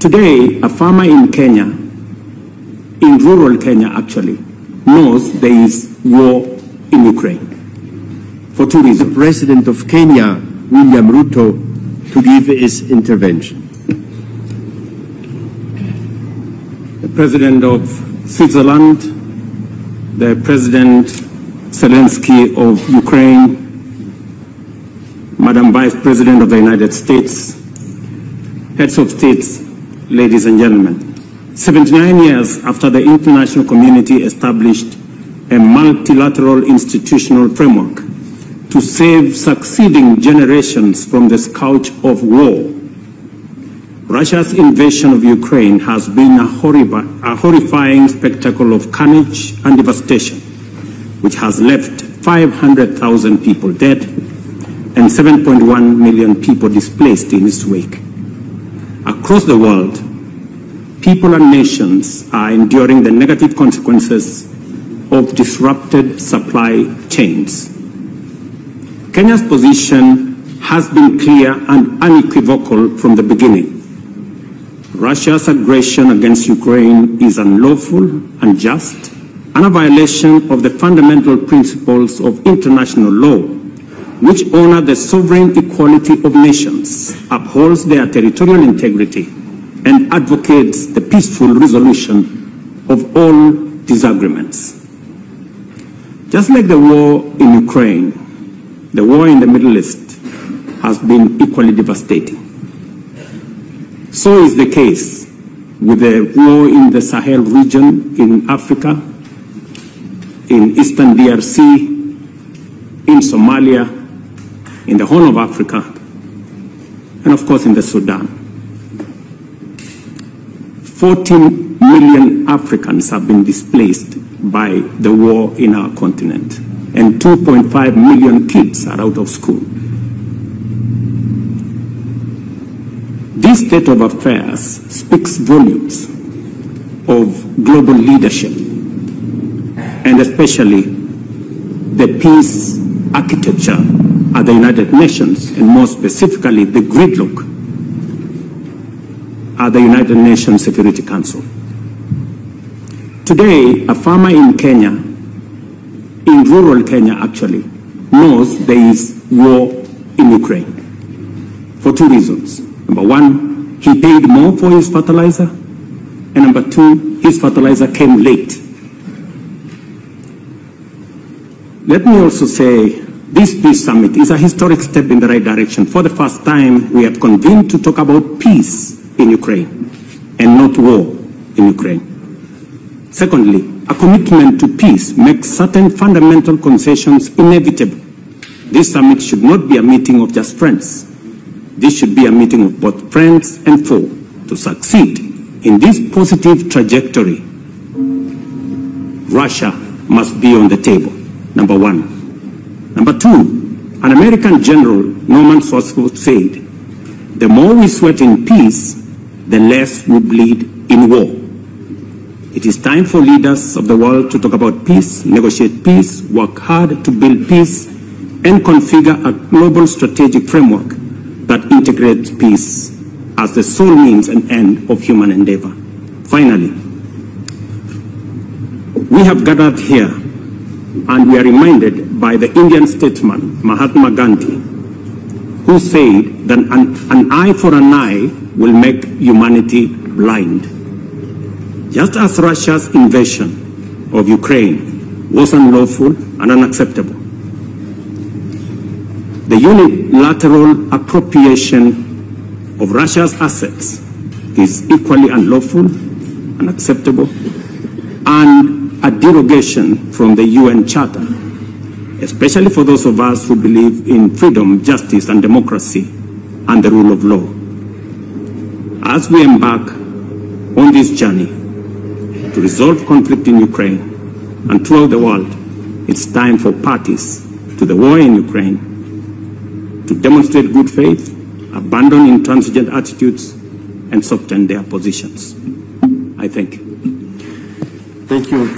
Today, a farmer in Kenya, in rural Kenya actually, knows there is war in Ukraine for two reasons. The President of Kenya, William Ruto, to give his intervention. The President of Switzerland, the President Zelensky of Ukraine, Madam Vice President of the United States, heads of states, ladies and gentlemen. 79 years after the international community established a multilateral institutional framework to save succeeding generations from the scourge of war, Russia's invasion of Ukraine has been a horrifying spectacle of carnage and devastation, which has left 500,000 people dead and 7.1 million people displaced in its wake. Across the world, people and nations are enduring the negative consequences of disrupted supply chains. Kenya's position has been clear and unequivocal from the beginning. Russia's aggression against Ukraine is unlawful, unjust, and a violation of the fundamental principles of international law, which honor the sovereign equality of nations, upholds their territorial integrity, and advocates the peaceful resolution of all disagreements. Just like the war in Ukraine, the war in the Middle East has been equally devastating. So is the case with the war in the Sahel region in Africa, in Eastern DRC, in Somalia, in the Horn of Africa, and of course in the Sudan. 14 million Africans have been displaced by the war in our continent, and 2.5 million kids are out of school. This state of affairs speaks volumes of global leadership, and especially the peace architecture at the United Nations, and more specifically the gridlock at the United Nations Security Council. Today, a farmer in Kenya, in rural Kenya actually, knows there is war in Ukraine for two reasons. Number one, he paid more for his fertilizer, and number two, his fertilizer came late. Let me also say, this peace summit is a historic step in the right direction. For the first time, we have convened to talk about peace in Ukraine and not war in Ukraine. Secondly, a commitment to peace makes certain fundamental concessions inevitable. This summit should not be a meeting of just friends. This should be a meeting of both friends and foe. To succeed in this positive trajectory, Russia must be on the table, number one. Number two, an American general, Norman Swartzwelder, said, the more we sweat in peace, the less we bleed in war. It is time for leaders of the world to talk about peace, negotiate peace, work hard to build peace, and configure a global strategic framework that integrates peace as the sole means and end of human endeavor. Finally, we have gathered here and we are reminded by the Indian statesman Mahatma Gandhi, who said that an eye for an eye will make humanity blind. Just as Russia's invasion of Ukraine was unlawful and unacceptable, the unilateral appropriation of Russia's assets is equally unlawful, unacceptable, and a derogation from the UN Charter, especially for those of us who believe in freedom, justice, and democracy, and the rule of law. As we embark on this journey to resolve conflict in Ukraine and throughout the world, it's time for parties to the war in Ukraine to demonstrate good faith, abandon intransigent attitudes, and soften their positions. I thank you. Thank you.